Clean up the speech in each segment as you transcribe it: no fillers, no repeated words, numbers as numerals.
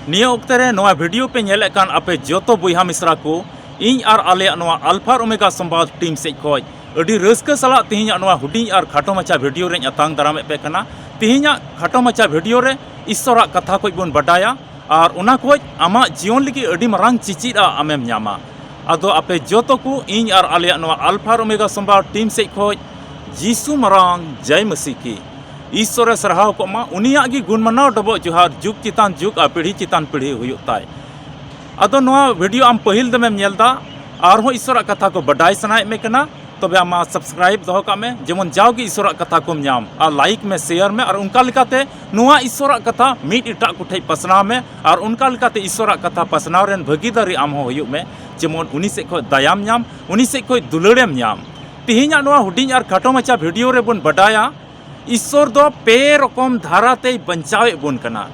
निया ओक्ते रे नोआ वीडियो पे नेले कान आपे जोतो बुइहा मिश्रा को इन आर आले नोआ अल्फा ओमेगा संवाद टीम से खोज अडी रस्का सला तिहिना नोआ हुडी आर खाटो मचा वीडियो रे अतांग दारामे पे कना तिहिना खाटो मचा वीडियो रे ईश्वरा कथा को बन बडाया और उना खोज आमा जीवन लगी अडी मरांग चिचिदा आमेम न्यामा आदो आपे जोतो को इन आर आले नोआ अल्फा ओमेगा संवाद टीम से खोज जीसु मरांग जय मसीह की ईश्वर सरहाव को मा उनिया गी गुण मनाव डबो जोहार जुग चितान जुग आ पीढ़ी चितान पीढ़ी हुयुक ताय आदो नोआ वीडियो आम पहिल दमेम नेलदा और हो ईश्वर कथा को बडाय सनाय में कना तबे आमा सब्सक्राइब दहो का में जेमन जाओगी ईश्वर कथा को न्याम आ लाइक में शेयर में और उनका लिकाते नोआ ईश्वर कथा मीट इटा कुठे पसनाव में और उनका लिकाते ईश्वर कथा पसनाव रेन भागीदारी आम हो हुयुक में जेमन उनी से को दयाम न्याम उनी से को दुलड़ेम न्याम तिहिना नोआ हुडिंग और खाटो मचा वीडियो रे बन बडाया ईश्वर दो पे रकम धाराते बंचावे बुन कना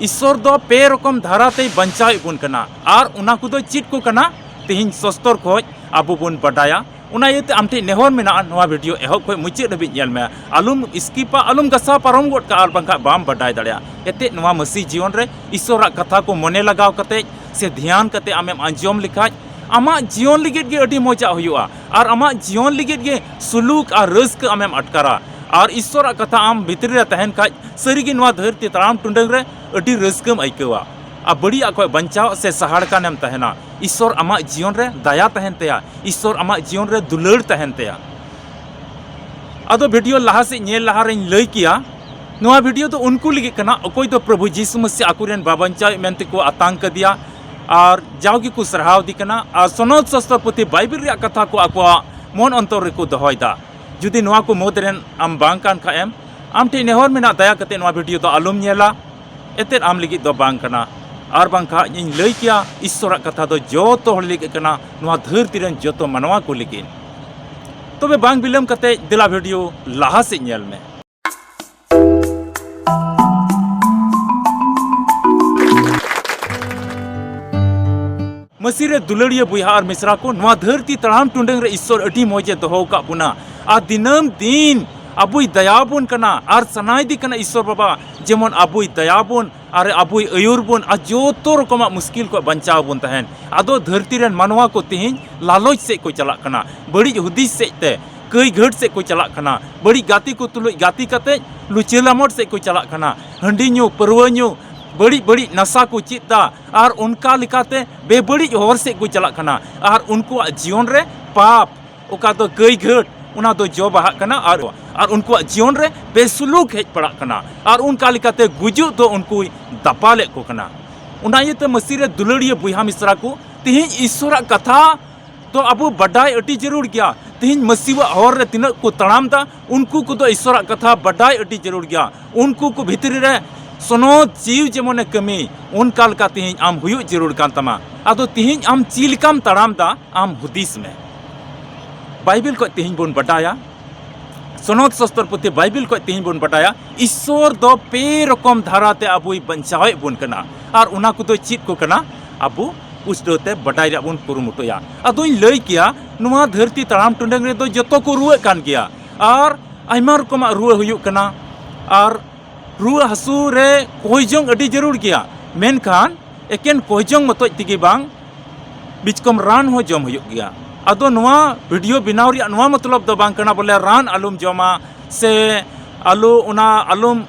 ईश्वर दो पे रकम धाराते बंचावे बुन कना और उना को दो चिट को कना तिहिन सस्तर खोज आबो बुन बडाया उना येते आमटे नेहर मेना नोआ वीडियो एहो खोज मुचे दबि नेल मे आलुम स्किपा आलुम गसा पारम गोट का आर बंका बाम बडाय दड़या एते नोआ मसी जीवन रे ईश्वरा कथा को मने लगाव कते से ध्यान कते आमेम अंजम लिखाज आमा जीवन लिगित गे अडी मजा हुयुआ और आमा जीवन लिगित गे सुलूक और रस्क आमेम अटकारा और ईश्वर कथा आम भितर रे तहन खाज सरीगी नोआ धरती तराम टुंडंग रे अडी रस्कम आइकवा आ बड़ी आको बंचाव से सहाड़ कानेम तहना ईश्वर आमा जीवन रे दया तहन तया ईश्वर आमा जीवन रे दुलड़ तहन तया आदो वीडियो लहा से नेल लहा रे लई किया नोआ वीडियो तो उनको लगी कना अकोय तो प्रभु यीशु मसीह आकुरेन बाबंचाव मेनते को आतंक दिया और जाओगी को सरहाव दी कना और सनद शास्त्र पुथि बाइबल रे कथा को आको मन अंतर रे को दहोयदा जुदी नोआ को मोदरेन आम बांग कान खाएम आम ठे नेहर मेना दया कते नोआ वीडियो तो आलुम नेला एते आम लगी दो बांग कना और बांखा इन लई किया ईश्वर कथा दो जोतो हर लगी कना नोआ धरती रेन जोतो मनवा को लगी तबे बांग बिलम कते दिला वीडियो लाहा से नेल में मसीरे दुलड़िया बुहा और मिश्रा को नोआ धरती तड़ाम टुंडंग रे ईश्वर अडी मौजे दोहो का बुना आ दिनम दिन अबुई दयाबुन कना और सनाय दी कना ईश्वर बाबा जेमन अबुई दयाबुन और अबुई अयुरबुन आ जोतो रकमा मुश्किल को बंचाव बुन तहन आदो धरती रेन मानवा को तिहिन लालच से को चला कना बड़ी हुदिस से ते कई घट से को चला कना बड़ी गाती को तुलु गाती कते लुचेलामोट से को चला कना हंडी न्यू परवा न्यू बड़ी बड़ी नशा को चिता और उनका लिखाते बेबड़ी हर से को चला कना और उनको जीवन रे पाप ओका तो कई घट उना तो जो बहा कना और उनको जीवन रे बेसुलूक हेज पड़ा कना और उनका लिखाते गुजु तो उनको दपाले को कना उना ये तो मसीह रे दुलड़िया बुहा मिश्रा को तिहिन ईश्वर कथा तो अब बडाय अटी जरूर गया तिहिन मसीह हर रे तिना को तड़ाम दा उनको को तो ईश्वर कथा बडाय अटी जरूर गया उनको को भीतर रे सनद जीव जेमने कमी उनका लका तिहिन आम हुयु जरूर कान तमा आदो तिहिन आम चिलकाम तड़ाम दा आम हुदिस में बाइबल को तिहिन बन बटाया सनद शास्त्र पुथि बाइबल को तिहिन बन बटाया ईश्वर दो पे रकम धाराते अबुई बंचावे बन कना और उना को तो चित को कना अबु उसदोते बटाई रे बन कुरुमुटोया आदो इन लई किया नुआ धरती तड़ाम टुंडंग रे दो जतो को रुए कान गया और आइमा रकम रुए हुयु कना और रुआ हसू रे कोईजोंग अडी जरूर गया मेनखान एकेन कोईजोंग मतो तिगी बांग बिचकम रान हो जम हुयुक गया आदो नोआ वीडियो बनाव रिया नोआ मतलब दो बांग कना बोले रान आलुम जमा से आलू उना आलुम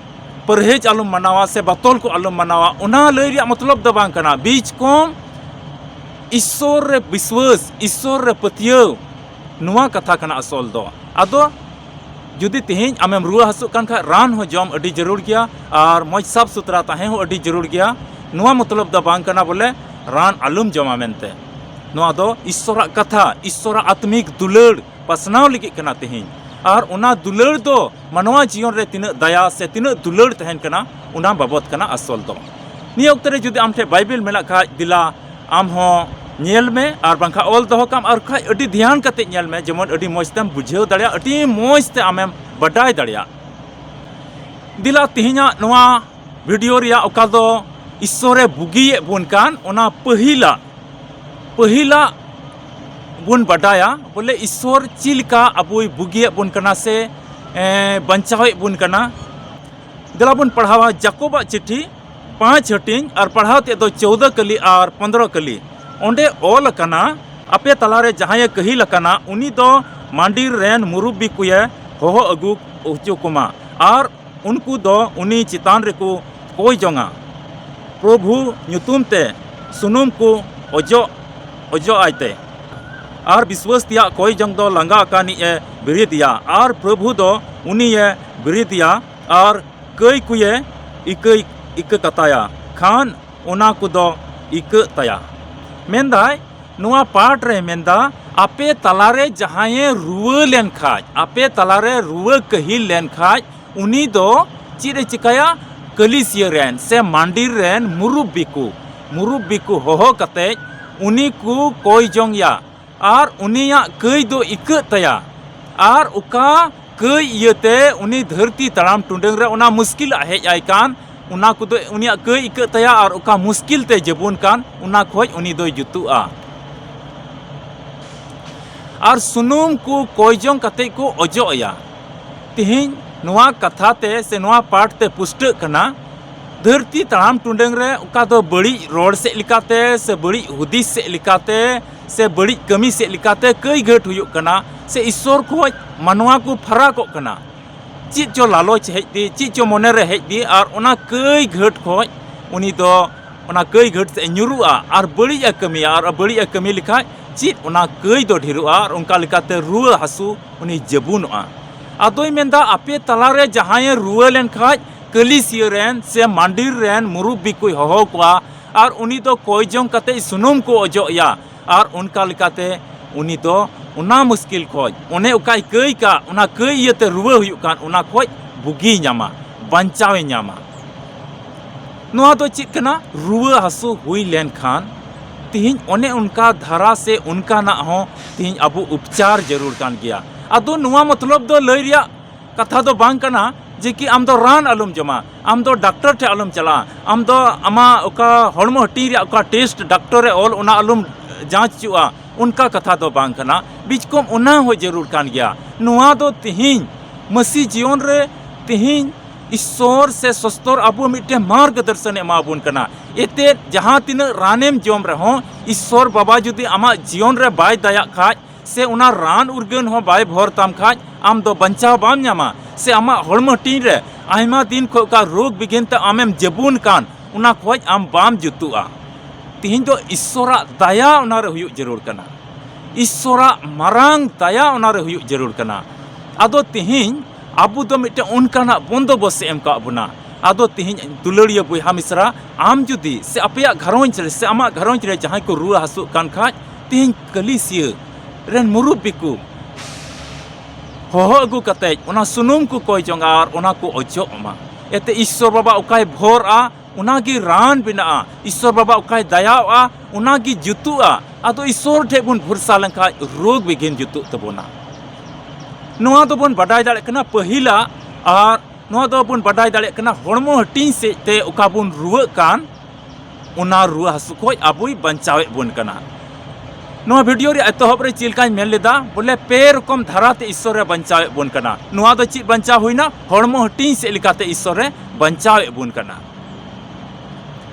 परहेज आलुम मनावा से बतौल को आलुम मनावा उना लई रिया मतलब दो बांग कना बिचकम ईश्वर रे विश्वास ईश्वर रे पतियव नोआ कथा कना असल दो आदो जुदी तिहिन आमेम रुआ हसु कान खा रान हो जम अडी जरूर गया और मज साफ सुथरा ताहे हो अडी जरूर गया नोआ मतलब द बांग कना बोले रान आलुम जमा मेनते नोआ दो ईश्वर कथा ईश्वर आत्मिक दुलड़ पसनाव लगी कना तिहिन और उना दुलड़ दो मनवा जीवन रे तिना दया से तिना दुलड़ तहन कना उना बाबत कना असल दो निया उक्ते रे जुदी आमठे बाइबल मेला खा दिला आम हो नेल में और बांखा ऑल दो काम और खाय अडी ध्यान कते नेल में जेमन अडी मौजतेम बुझेव दड़िया अडी मौजते आमेम बडाय दड़िया दिला तिहिना नोआ वीडियो रिया ओका दो ईश्वरे बुगिए बुन कान ओना पहिला बुन बडाया बोले ईश्वर चिलका अबुई बुगिए बुन कना से बंचावे बुन कना दिला बुन पढ़ावा जाकोबा चिट्ठी 5 हटिंग और पढ़ाव ते दो 14 कली और 15 कली ओंडे ओल कना आपे तलारे जहां कहिल कना उनी दो मांडीर रेन मुरुब्बी कुये होहो अगु उचुकुमा और उनको दो उनी चितान रेको कोई जोंगा प्रभु ᱧᱩᱛᱩᱢ ते सुनुम को ओजो आयते और विश्वास दिया कोई जंग दो लंगा कानी ए बिरी दिया और प्रभु दो उनी ए बिरी दिया और कई कुये इक कताया खान उना को दो इक तया मेंदाय नुआ पाठ रे मेंदा आपे तलारे जहां रुआ लेन खाज आपे तलारे रुआ कही लेन खाज उनी दो चिरे चिकाया कलिसिया रेन से मांडीर रेन मुरुब्बी को होहो कते उनी को कोई जोंगया और उनिया कई दो इक तया और उका कई इयते उनी धरती तड़ाम टुंडंग रे उना मुश्किल हेज आय कान उना को दो उनिया कई इक तया और उका मुश्किल ते जबुन कान उना खोज उनी दो जुतुआ और सुनुम को कोई जोंग कते को ओजोया तिहिं नुआ कथा ते से नुआ पाठ ते पुष्ट कना धरती तड़ाम टुंडंग रे उका दो बड़ी रोड से लिकाते से बड़ी हुदिस से लिकाते से बड़ी कमी से लिकाते कई घट हुयुक कना से ईश्वर को मनवा को फराक कना चीज जो लालच हेज दी चीज जो मने रे हेज दी और उना कई घट को उनी दो उना कई घट से न्युरुआ और बड़ी कमिया और बड़ी कमी लिखा चीज उना कई दो ढेरुआ और उनका लिकाते रुआ हसु उनी जबुनआ अदोय मेंदा आपे तलारे जहां रुआ लेन खाज कलिसिया रेन से मांडीर रेन मुरुब्बी को होहो कोआ और उनी तो कोई जोंग कते सुनुम को ओजोया और उनका लिकाते उनी तो उना मुश्किल खोज उन्हें उकाई कई का उना कई इयते रुआ हुयुक कान उना खोज बुगी न्यामा बंचावे न्यामा नुआ तो चित कना रुआ हसु हुई लेन खान तिहिं ओने उनका धारा से उनका ना हो तिहिं अबु उपचार जरूर कान गया अदो नुआ मतलब दो लय रिया कथा दो बांग कना जे कि आम दो रान आलम जमा आम दो डॉक्टर ठे आलम चला आम दो आमा ओका हड़मो हटी रे ओका टेस्ट डॉक्टर ऑल उना आलम जांच चुआ उनका कथा दो बांग कना बीचकम उना हो जरूर कान गया नुआ दो तिहिं मसी जीवन रे तिहिं ईश्वर से सस्तर अबु मिटे मार्गदर्शन एमाबुन कना एते जहां तीन रानेम जोम रहो ईश्वर बाबा जुदी आमा जीवन रे बाय दया खाज से उना रान उर्गन हो बाय भोर ताम खाज आम दो बंचाव बाम न्यामा से आमा हड़मो टीन रे आयमा दिन खो का रोग बिगिन त आमेम जबुन कान उना खोज आम बाम जुतुआ तिहिं दो ईश्वरा दया उना रे हुयुक जरूर कना ईश्वरा मारांग दया उना रे हुयुक जरूर कना आदो तिहिं आबु दो मिटे उनकाना बंदोबस्त एम का बुना आदो तिहिं दुलड़िया बुहा मिश्रा आम जुदी से अपया घरोंज रे से आमा घरोंज रे जहां को रुआ हसु कान खाज तिहिं कलिसिया रेन मुरुब्बी को होहो अगु कते उना सुनुम को कोई जोंगा और उना को ओजोमा एते ईश्वर बाबा उकाय भोरआ उना की रान बिना ईश्वर बाबा उकाय दयाआ उना की जुतुआ आदो ईश्वर ठे बुन भरसा लंका रोग बिगिन जुतु तबोना नुआ दो बुन बडाय दाड़े कना पहिला और नुआ दो बुन बडाय दाड़े कना हड़मो हटिंग से ते उका बुन रुआ कान उना रुआ हसु खोज अबुई बंचावे बुन कना नुआ वीडियो रे एतहब रे चिलकाኝ मेन लेदा बोले पे रकम धाराते ईश्वर रे बंचावे बुन कना नुआ दो ची बंचा हुईना हड़मो हटिंग से लिकाते ईश्वर रे बंचावे बुन कना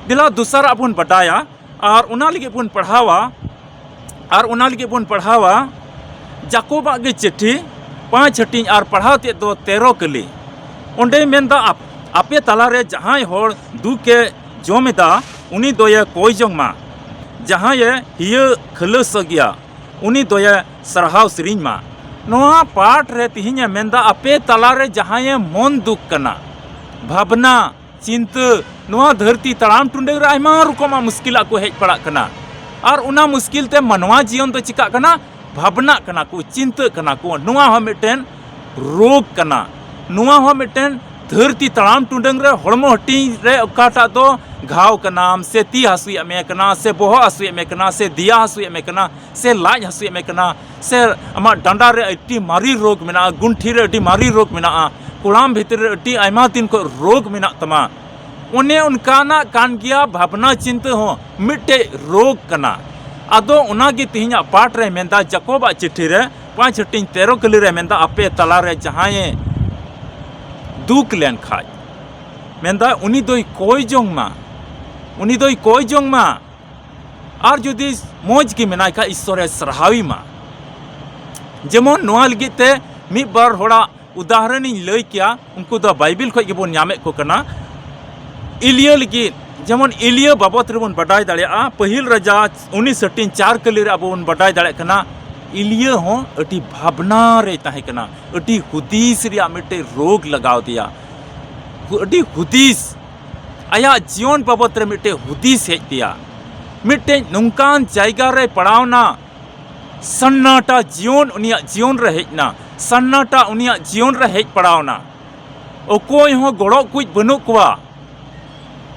दिला दूसरा बुन बडाया और उना लगे बुन पढ़ावा जाकोबा गे चिट्ठी 5 हटिंग और पढ़ाते दो 13 कली ओंडे मेंदा आपे तलारे जहां होड़ दुके जोमेदा उनी दोये कोई जोंग मा जहां ये हिय खलस गया उनी दोये सरहाव सिरिंग मा नोआ पाठ रे तिहिnya मेंदा आपे तलारे जहां ये मन दुख कना भावना चिंता नोआ धरती तड़ाम टुंडे रे आयमा रकमा मुश्किल को हेज पड़ा कना और उना मुश्किल ते मनवा जीवन तो चिका कना भावना कना को चिंता कना को नोआ हो मिटेन रोग कना नोआ हो मिटेन धरती तड़ाम टुंडंग रे हड़मो हटी रे ओकाटा दो घाव कनाम से ती हसुय में कना से बोह हसुय में कना से दिया हसुय में कना से लाज हसुय में कना से अमा डांडा रे अति मारी रोग मेना गुंठी रे अति मारी रोग मेना कुलाम भीतर रे अति आयमा दिन को रोग मेना तमा उन्हें उनकाना कान गया भावना चिंता हो मिटे रोग कना आदो उनागी तिहिnya पाठ रे मेंदा जाकोबा चिट्ठी रे 5 हटिंग 13 कली रे मेंदा आपे तला रे जहां दुख लेन खाज मेंदा उनी दोई कोई जोंग मा उनी दोई कोई जोंग मा और जुदी मोज की मेनाय खा ईश्वरे सरहावी मा जेमन नोआ लगिते मी बार होड़ा उदाहरण इन लई किया उनको दो बाइबिल खो गिबोन ᱧᱟᱢᱮ को कना इलिया लगी जेमन इलिया बाबत रेबोन बडाय दाड़ेया पहिल राजा 19:4 कली रे अबोन बडाय दाड़े कना इलिया हो अटी भावना रे ताहे कना अटी हुदीस रिया मिटे रोग लगाव दिया अटी हुदीस आया जीवन बाबत रे मिटे हुदीस हेज दिया मिटे नोंकान जायगा रे पड़ावना सन्नाटा जीवन उनिया जीवन रे हेजना सन्नाटा उनिया जीवन रे हेज पड़ावना ओकोय हो गड़ो कुछ बनु कुआ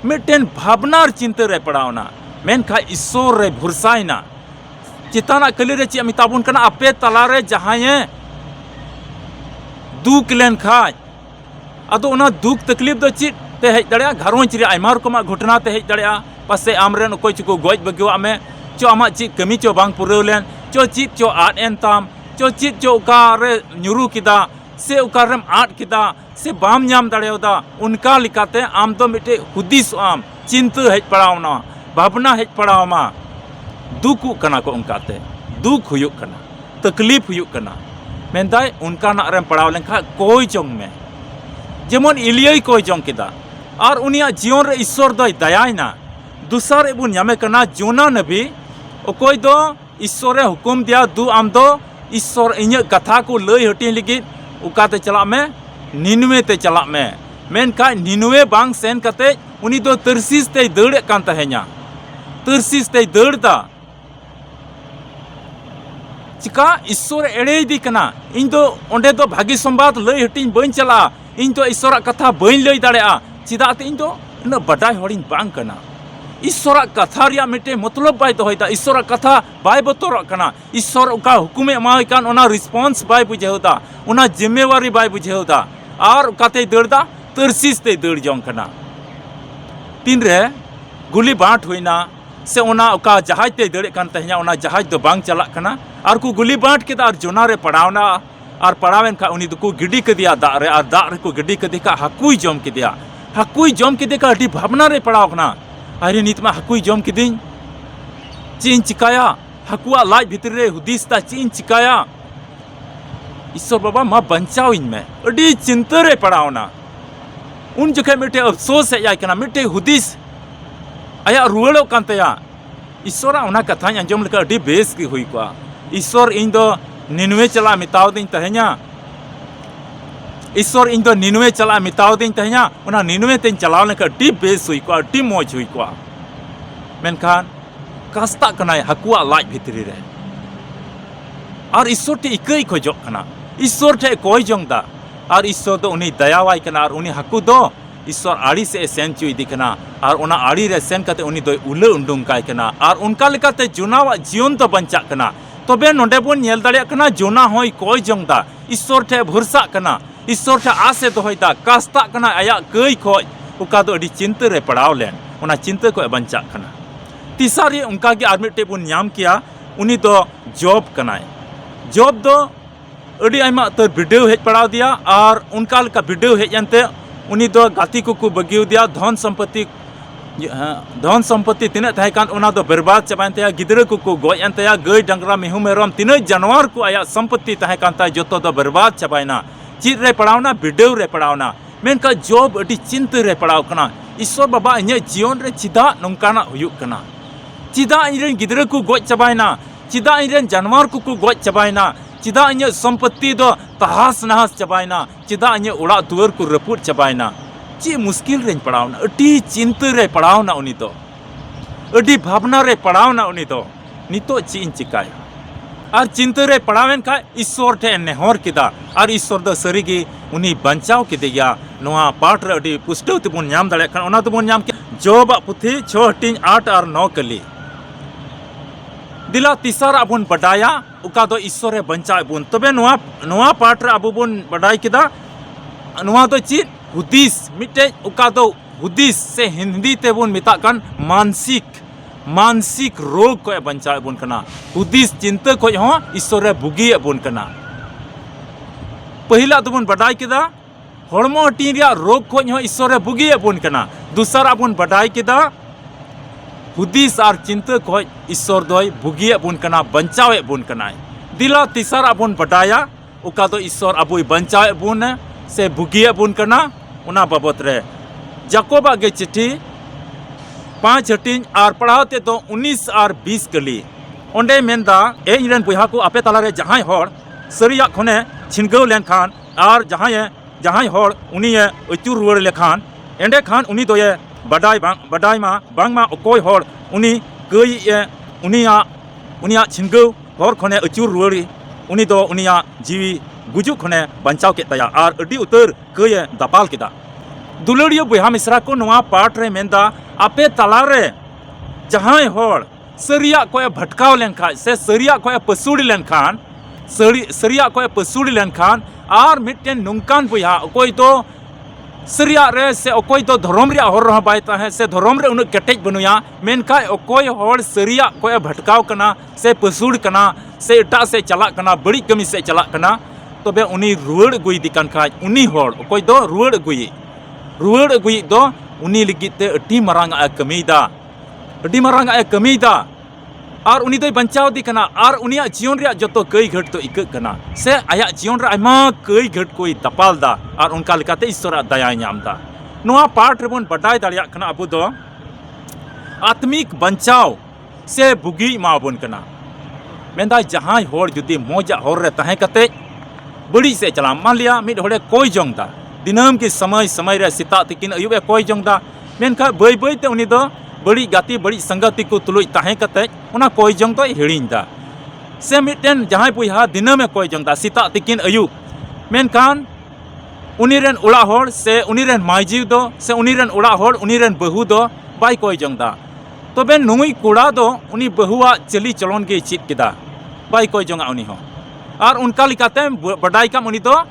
मिटेन भावना चिंता रे पड़ावना मेनखा ईश्वर रे भरसायना चिताना कली रे ची मिताबुन कना आपे तलारे जहाये दुख लेन खाय अदो उना दुख तकलीफ दो ची ते हेज दड़या घरोंच रे आयमा रकमा घटना ते हेज दड़या पासे आमरेन ओकोय चको गोज बगिवा में चो आमा ची कमी चो बांग पुरौ लेन चो चित चो आट एन ताम चो चित चो उकारे ᱧᱩᱨᱩ किदा से उकारेम आट किदा से बाम ᱧᱟᱢ दाड़ेदा उनका लिकाते आम दो मिटे हुदीस आम चिंता हेज पड़ावना भावना हेज पड़ावमा दुखु कना को उनकाते दुख हुयुक कना तकलीफ हुयुक कना मेंदाय उनका ना रेम पड़ाव लेंखा कोई जोंग में जेमन इलियाई कोई जोंग किदा और उनिया जीवन रे ईश्वर दय दयायना दूसर एबुन ᱧᱟᱢᱮ कना जोना नबी ओकोय दो ईश्वरे हुकुम दिया दु आम दो ईश्वर इᱧ कथा को लई हटी लगी उकाते चला में निनवे ते चला में मेनखा निनवे बांग सेन कते उनी दो तरसीस ते दौड़े कान तहे냐 तरसीस ते दौड़दा चिका ईश्वर एड़े दी कना इन दो ओंडे दो भागी संवाद लई हटिन बइन चला इन दो ईश्वर कथा बइन लई दाड़ेया चिदाते इन दो न बडाय हड़िन बांग कना ईश्वर कथा रिया मिटे मतलब बाय दोहयदा ईश्वर कथा बाय बतोर कना ईश्वर उका हुकुमे एमाय कान ओना रिस्पांस बाय बुझेवदा ओना जिम्मेवारी बाय बुझेवदा और उकाते दौड़दा तरसीस ते दौड़ जोंग कना तीन रे गुली बाट हुईना से ओना उका जहाज ते दौड़े कान तहे냐 ओना जहाज दो बांग चला कना और को गुली बाट केदा और जोना रे पड़ावना और पड़ावेन का उनी दो को गिडी कदिया दा रे और दा रे को गिडी कदि का हकुई जोम केदिया हकुई जोम केदि का अडी भावना रे पड़ाव कना अरे नितमा हकुई जोम किदिन चीन चिकाया हकुआ लाज भितर रे हुदीसता चीन चिकाया ईश्वर बाबा मा बंचाव इन में अडी चिंता रे पड़ावना उन जखे मिटे अफसोस है कना मिटे हुदीस आया रुवाड़ो कांतया ईश्वरा उना कथा अंजम लेका अडी बेस की हुई को ईश्वर इन दो निनवे चला मिताव दिन तहे냐 ईश्वर इन दो निनवे चला मिताव दिन तहे냐 उना निनवे तेन चलाव लेका अडी बेस हुई को अडी मौज हुई को मेनखान कास्ता कनाय हकुआ लाज भितरी रे और ईश्वर टे इकई खोजो कना ईश्वर टे कोई जोंगदा और ईश्वर दो उनी दयावाई कना और उनी हकु दो ईश्वर आड़ी से सेन चुई दिखना और उना आड़ी रे सेन कते उनी दो उले उंडुंग काय कना और उनका लेकाते जुनावा जीवन तो बंचा कना तबे नोंडे बोन नेल दाड़िया कना जुना होय कोई जोंगदा ईश्वर टे भरसा कना ईश्वर टे आसे दोहयदा कास्ता कना आया कई खोज उका दो अडी चिंता रे पड़ाव लेन उना चिंता को बंचा कना तीसरी उनका के आर मिटे बोन ᱧᱟᱢ किया उनी दो जॉब कनाय जॉब दो अड़ी आयमा तर भिडियो हेज पड़ाव दिया और उनका लेका भिडियो हेज अंते उनी दो गाती को बगियो दिया धन संपत्ति तिना थाय कान उना दो बर्बाद चबायन तया गिदरा को गोय अंतया गय डंगरा मिहु मेरम तिना जानवर को आया संपत्ति थाय कान ता जतो दो बर्बाद चबायना चित रे पड़ावना भिडियो रे पड़ावना मेनका जॉब अड़ी चिंता रे पड़ाव कना ईश्वर बाबा इने जीवन रे चिदा नंकाना हुयुक कना चिदा इनरेन गिदरा को गोय चबायना चिदा इनरेन जानवर को गोय चबायना चिदा इने संपत्ति दो तहास नहास चबायना चिदा इने उड़ा दुआर को रपुट चबायना ची मुश्किल रेन पड़ावना अडी चिंता रे पड़ावना उनी दो अडी भावना रे पड़ावना उनी दो नितो ची इन चिकाया और चिंता रे पड़ावेन का ईश्वर ठे नेहर किदा और ईश्वर दो सरीगी उनी बंचाव किदिया नोआ पाठ रे अडी पुष्टव तिबुन ᱧᱟᱢ दाड़े खान ओना तबुन ᱧᱟᱢ के जॉब पुथी 6:8 और 9 कली दिला तीसरा अबुन बडाया उका दो ईश्वर रे बंचाव बुन तबे नोआ पाठ रे अबु बुन बडाय किदा नोआ दो ची हुदीस मिटे उका दो हुदीस से हिंदी ते बुन मिता कान मानसिक रोग को बंचाव बुन कना हुदीस चिंता को हो ईश्वर रे बुगी बुन कना पहिला तो बुन बडाय किदा हड़मो हटी रिया रोग को हो ईश्वर रे बुगी बुन कना दूसरा बुन बडाय किदा हुदिस और चिंता खो ईश्वर दय बुगिए बुन कना बंचावे बुन कनाय दिला तीसरा बुन बटाया उका दो ईश्वर अबुई बंचावे बुन से बुगिए बुन कना उना बाबत रे जाकोबा गे चिट्ठी 5 हटिंग और पढ़ाते तो 19 और 20 कली ओंडे मेंदा ए इरन बुहा को आपे तलारे जहां होड़ सरिया खने छिनगौ लेन खान और जहां होड़ उनी अचुर रुवाड़ लेखान एंडे खान उनी दोये बडाई मा बांगमा अकोय होड़ उनी गई उनिया छिनगौ होड़ खने अचुर रुवाड़ी उनी दो उनिया जीवी गुजु खने बंचाव के तया और अडी उतर गई दापाल केदा दुलड़ियो बुहा मिश्रा को नवा पाठ रे मेंदा आपे तलारे जहां होड़ सरिया को भटकाव लेनखान से सरिया को पसुड़ी लेनखान सरिया को पसुड़ी लेनखान और मिट्टन नुंकान बुहा अकोय तो सरिया रे से अकोय तो धर्म रे हर रहा बाय ताहे से धर्म रे उन केटेज बनुया मेनखा अकोय होड़ सरिया को भटकाव कना से पसुड़ कना से एटा से चला कना बड़ी कमी से चला कना तबे उनी रुवाड़ अगुई दिकान खाज उनी होड़ अकोय दो रुवाड़ अगुई दो उनी लिगिते अटी मरांग आ कमीदा और उनी दो बंचाव दी कना और उनिया जीवन रे जतो कई घट तो इक कना से आया जीवन रे आयमा कई घट कोई तपाल दा और उनका लिकाते ईश्वर दया नाम दा नोआ पाठ रे बन बटाई दाड़िया कना अबु दो आत्मिक बंचाव से बुगी माबन कना मेंदा जहां होड़ जुदी मोजा होड़ रे तहे कते बड़ी से चला मान लिया मिड होड़े कोई जोंगदा दिनम के समय रे सिता तिकिन अयुबे कोई जोंगदा मेनखा बई बई ते उनी दो बड़ी गाती बड़ी संगति को तुलुई तहे कते उना कोई जोंग तो हिड़ींदा से मिटन जहां बुहा दिन में कोई जोंगदा सिता तिकिन अयुब मेनखान उनीरेन उड़ा होड़ से उनीरेन माइजीव दो से उनीरेन उड़ा होड़ उनीरेन बहु दो बाई कोई जोंगदा तबे नुई कुड़ा दो उनी बहुआ चली चलन के चित केदा बाई कोई जोंगा उनी हो और उनका लिकाते बडाई काम उनी दो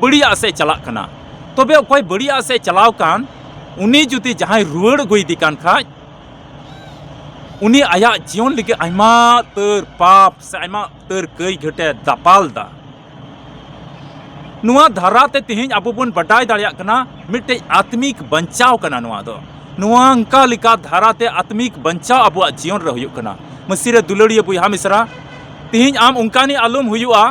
बड़िया से चला कना तबे कोई बड़िया से चलाव कान उनी जुदी जहां रुवाड़ गई दिकान खाज उनी आया जीवन लिगे आयमा तर पाप से आयमा तर कई घटे दापाल दा नुआ धारा ते तिहिं अबो बन बटाई दाड़िया कना मिटे आत्मिक बंचाव कना नुआ दो नुआ अंका लिका धारा ते आत्मिक बंचाव अबो जीवन रे हुयुक कना मसीरे दुलड़िया बुहा मिश्रा तिहिं आम उनकानी आलम हुयुआ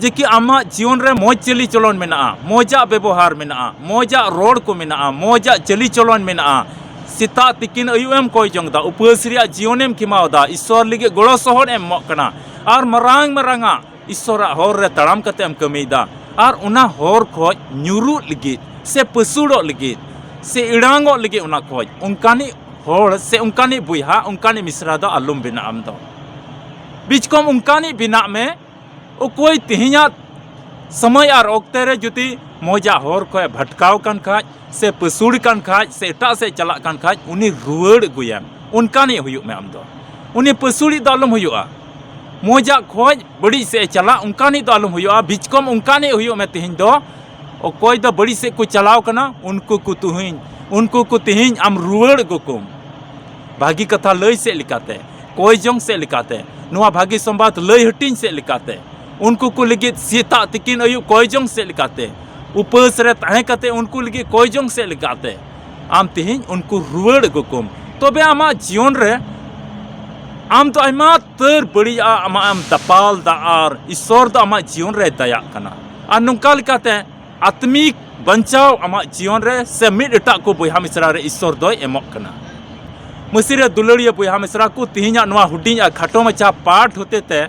जे कि आमा जीवन रे मोज चली चलन मेना मोजा व्यवहार मेना मोजा रोड को मेना मोजा चली चलन मेना सिता तिकिन अयुएम कोई जोंगदा उपास रिया जीवनेम खिमावदा ईश्वर लिगे गोड़ो सोहर एम मकना और मरांगा ईश्वर होर रे तड़ाम कते एम कमीदा और उना होर खोज न्यूरु लिगित से पसुड़ो लिगित से इड़ांगो लिगित उना खोज उनकानी होर से उनकानी बुहा उनकानी मिश्रा दो आलुम बिना आम दो बीचकम उनकानी बिना में ओ कोई तिहिया समय और ओक्ते रे जुती मोजा होर को भटकाव कान खाज से पसुड़ कान खाज से एटा से चला कान खाज उनी रुवाड़ गुयाम उनकानी हुयुक में आम दो उनी पसुड़ी दो आलम हुयुआ मोजा खोज बड़ी से चला उनकानी दो आलम हुयुआ बीचकम उनकानी हुयुक में तिहिं दो ओ कोई दो बड़ी से को चलाव कना उनको को तिहिं आम रुवाड़ गुकुम भागी कथा लई से लिकाते कोई जोंग से लिकाते नुआ भागी संबाद लई हटिंग से लिकाते उनको को लगे सीता तिकिन अयु कोई जोंग से लिकाते उपास रे तहे कते उनको लगे कोई जोंग से लिकाते आम तिहिं उनको रुवाड़ गुकुम तबे आमा जीवन रे आम तो आयमा तर बड़िया आम दपाल दा और ईश्वर दो आमा जीवन रे दया कना और नुंका लिकाते आत्मिक बंचाव आमा जीवन रे से मिड एटा को बुहा मिश्रा रे ईश्वर दो एमक कना मसीरे दुलड़िया बुहा मिश्रा को तिहिं नुआ हुडिंग खाटो मचा पाठ होते ते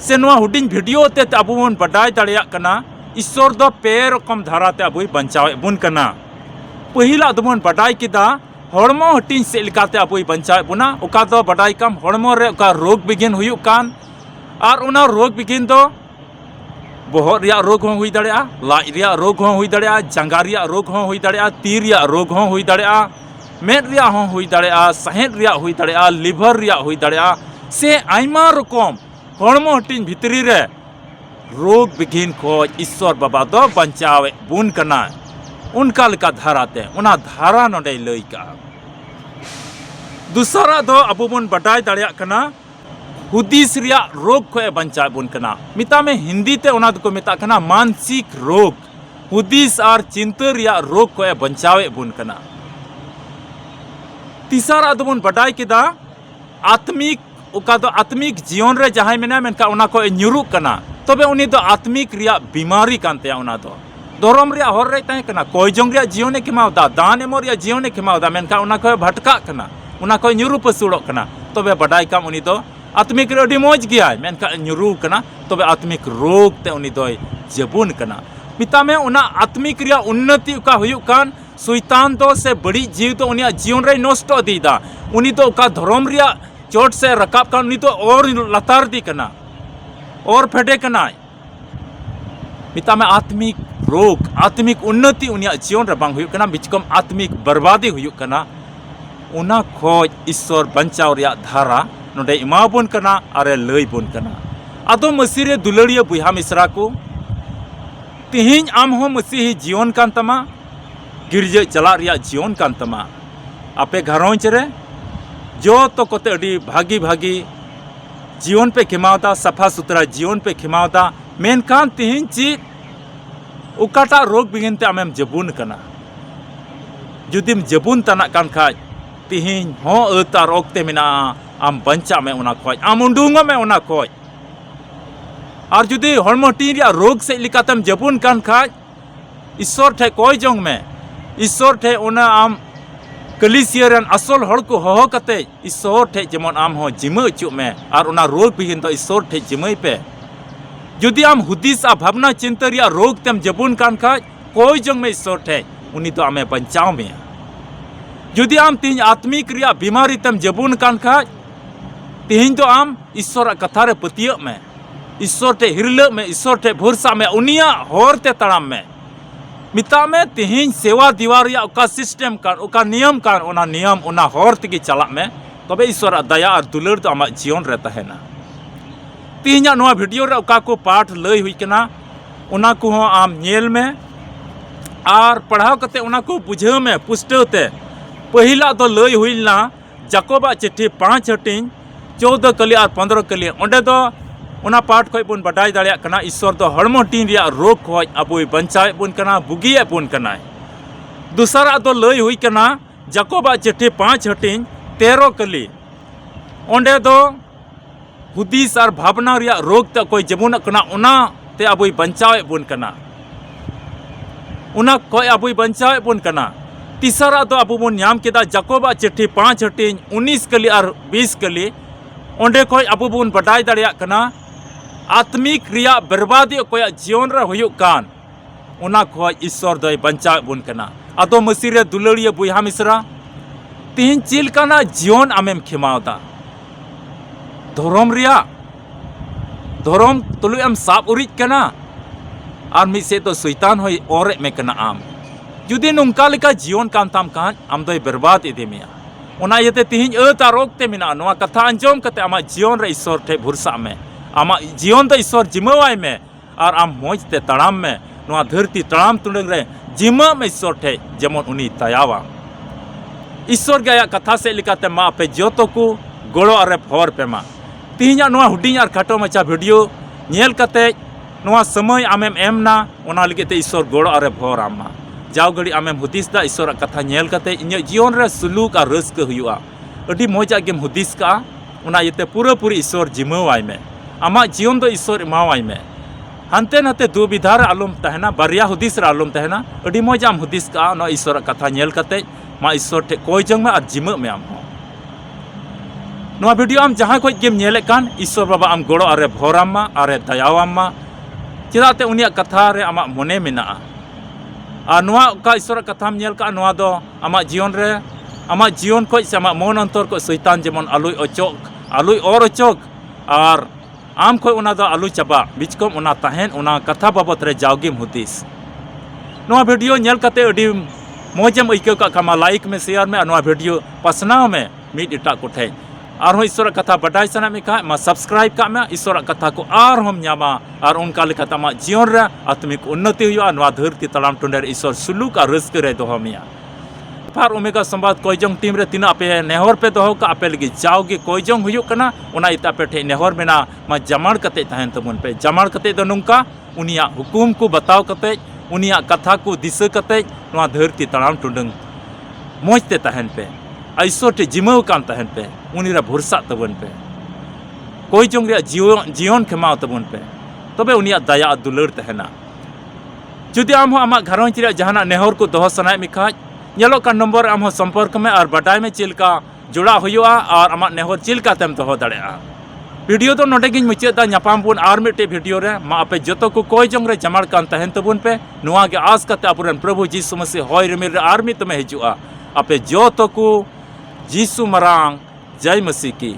से नुआ हुडिंग वीडियो ते अब बन बडाई दाड़िया कना ईश्वर दो पे रकम धाराते अब बंचाव बुन कना पहिला दबन बडाई किदा हड़मो हटिंग से लिकाते अब बंचाव बुना उका दो बडाई कम हड़मो रे उका रोग बिगिन हुयुक कान और उना रोग बिगिन दो बोहर रिया रोग हो हुई दाड़िया लाज रिया रोग हो हुई दाड़िया जंगा रिया रोग हो हुई दाड़िया तीर रिया रोग हो हुई दाड़िया मेद रिया हो हुई दाड़िया सहेद रिया हुई दाड़िया लिवर रिया हुई दाड़िया से आयमा रकम हड़मो हटिंग भितरी रे रोग बिघिन खोज ईश्वर बाबा दो बंचावे बुन कना उनका लका धाराते उना धारा नोडे लई का दूसरा दो अबो बन बटाई दाड़िया कना हुदिस रिया रोग को बंचा बुन कना मिता में हिंदी ते उना को मिता कना मानसिक रोग हुदिस और चिंता रिया रोग को बंचावे बुन कना तीसरा दोबन बडाई केदा आत्मिक उका दो आत्मिक जीवन रे जहां मेना मेनका उना को न्यूरुक कना तबे उनी दो आत्मिक रिया बीमारी कानते उना दो धर्म रिया हर रे तहे कना कोयजोंग रिया जीवन खेमावदा दान एमो रिया जीवन खेमावदा मेनका उना को भटका कना उना को न्यूरु पसुड़ोक कना तबे बडाई काम उनी दो आत्मिक रे अडी मौज गया मेनका न्यूरु कना तबे आत्मिक रोग ते उनी दो जबुन कना पिता में उना आत्मिक रिया उन्नति उका हुयुक कान शैतान दो से बड़ी जीव तो उनिया जीवन रे नष्ट दीदा उनी तो उका धर्म रिया चोट से रकाब कान उनी तो और लतार दी कना और फेडे कना पिता में आत्मिक रोग आत्मिक उन्नति उनिया जीवन रे बांग हुयुक कना बिचकम आत्मिक बर्बादी हुयुक कना उना खोज ईश्वर बंचाव रिया धारा नोडे इमाबुन कना अरे लई बुन कना आदो मसीह रे दुलड़िया बुहा मिश्रा को तिहिन आम हो मसीही जीवन कान तमा गिरजे चला रिया जीवन कान तमा आपे घरोंच रे जो तो कोते अडी भागी भागी जीवन पे खिमावता सफा सुथरा जीवन पे खिमावता मेनकान तिहिन ची उकाटा रोग बिगिनते आमेम जबुन कना जुदिम जबुन तना कान खाज तिहिन हो अतार ओक्ते मिना आम बंचा में उना खोज आम उंडुंगा में उना खोज और जुदी हड़मो टीरिया रोग से लिकातम जबुन कान खाज ईश्वर ठे कोई जोंग में ईश्वर ठे उना आम कलिसियरन असल हड़ को होहो कते ईश्वर ठे जेमन आम हो जिम अचु में और उना रोग बिगिन तो ईश्वर ठे जिमई पे जुदी आम हुदिस आ भावना चिंता रिया रोग तेम जबुन कान खाज कोई जोंग में ईश्वर ठे उनी तो आमे बंचाव में जुदी आम तीन आत्मिक रिया बीमारी तेम जबुन कान खाज तीन तो आम ईश्वर कथा रे पतिय में ईश्वर ठे हिरल में ईश्वर ठे भरोसा में उनिया होर ते तड़ाम में मिता में तिहिन सेवा दीवार या उका सिस्टम कान उका नियम कान उना नियम उना होर तेगी चला में तबे ईश्वर दया और दुलर तो आमा जीवन रे तहेना तिहिन नोआ वीडियो रे उका को पाठ लई हुई कना उना को हो आम नेल में और पढ़ाव कते उना को बुझाव में पुष्टव ते पहिला तो लई हुईना जाकोबा चिट्ठी 5 हटिंग 14 कली और 15 कली ओंडे दो उना पाठ खोज बन बडाई दाड़िया कना ईश्वर तो हड़मो टीन रिया रोग खोज अबुई बंचाए बुन कना बुगिए बुन कना दूसरा तो लई हुई कना जाकोबा चिट्ठी 5 हटिंग 13 कली ओंडे दो हुदीस और भावना रिया रोग ते कोई जमुन कना उना ते अबुई बंचाए बुन कना उना कोई अबुई बंचाए बुन कना तीसरा तो अबु बुन नाम केदा जाकोबा चिट्ठी 5 हटिंग 19 कली और 20 कली ओंडे खोज अबु बुन बडाई दाड़िया कना आत्मिक रिया बर्बादी कोया जीवन रे हुयुक कान उना खोज ईश्वर दय बंचाव बुन कना आदो मसीह रे दुलड़िया बुहा मिश्रा तीन चिल कना जीवन आमेम खिमावदा धर्म रिया धर्म तुलु एम साब उरिज कना और मिद से तो शैतान होय ओरे में कना आम जुदी नुंका लेका जीवन कान ताम कान आम दय बर्बाद इदे मिया उना यते तिहिन अता रोगते मिना नोआ कथा अंजम कते आमा जीवन रे ईश्वर ठे भरोसा में आमा जीवन तो ईश्वर जिमवाय में और आम मौज ते तड़ाम में नोआ धरती तड़ाम तुंडंग रे जिमा में ईश्वर ठे जेमन उनी तयावा ईश्वर गया कथा से लिकाते मा पे जोतो को गोड़ो अरे भोर पे मा तिहिना नोआ हुडिंग और खाटो मचा वीडियो नेल कते नोआ समय आमेम एमना ओना लिगेते ईश्वर गोड़ो अरे भोर आमा जाव घड़ी आमेम हुदिस दा ईश्वर कथा नेल कते इन्या जीवन रे सुलूक और रस्क हुआ अडी मौजा गेम हुदिस का उना यते पूरा पूरी ईश्वर जिमवाय में आमा जीवन दो ईश्वर इमावाय में हानते नाते दुविधार आलम तहना बारिया हुदिस रे आलम तहना अडी मौजा आम हुदिस का न ईश्वर कथा नेल कते मा ईश्वर ठे कोई जंग में और जिम में आम हो नोआ वीडियो आम जहां खोज गेम नेले कान ईश्वर बाबा आम गोड़ो अरे भोराम मा अरे दयावाम मा चिदाते उनिया कथा रे आमा मने मेना और नोआ का ईश्वर कथाम नेल का नोआ दो आमा जीवन खोज से आमा मन अंतर को शैतान जेमन आलुई अचोक आलुई और अचोक और आम खोज उना दो आलू चाबा बिचकम उना तहन उना कथा बाबत रे जावगिम हुदिस नोआ वीडियो नेल कते अडी मौजम अइकव का कमा लाइक में शेयर में नोआ वीडियो पसनाव में मिद इटा कोठे और ईश्वर कथा बडाई सना में का मा सब्सक्राइब का में ईश्वर कथा को और हम नामा और उनका लेखा तमा जीवन रे आत्मिक उन्नति हुआ नोआ धरती तलाम टुंडर ईश्वर सुलूक और रस्क रे दोहो मिया फार ओमेगा संवाद कोयजोंग टीम रे तीना पे नेहर पे दोहो का आपे लगी जाओगे कोयजोंग हुयुक कना उना इता पे ठे नेहर मेना मा जमाड़ कते तहन तमुन पे जमाड़ कते दो नुंका उनिया हुकुम को बताव कते उनिया कथा को दिशा कते नोआ धरती तलाम टुंडंग मौजते तहन पे ईश्वर टे जिमाव कान तहन पे उनीरा भरसा तबन पे कोई चोंग रे जीवन खेमाव तबन पे तबे उनिया दया दुलार तहना जुदी आम हो आमा घरंज रे जहाना नेहर को दोह सनाय मिखा नेलो का नंबर आम हो संपर्क में और बाडाय में चिलका जुड़ा हुआ और आमा नेहर चिलका तेम दोह दाड़ेया वीडियो तो नोटे गिन मुचादा ᱧᱟᱯᱟᱢ बुन आर मिटे वीडियो रे मा आपे जतो को कोई जोंग रे जमाड़ कान तहन तबुन पे नुआ के आस कते अपुरन प्रभु जीसु मसीह होय रिमिल रे आर मिट में हिजुआ आपे जतो को जीसु मरांग जय मसीह की।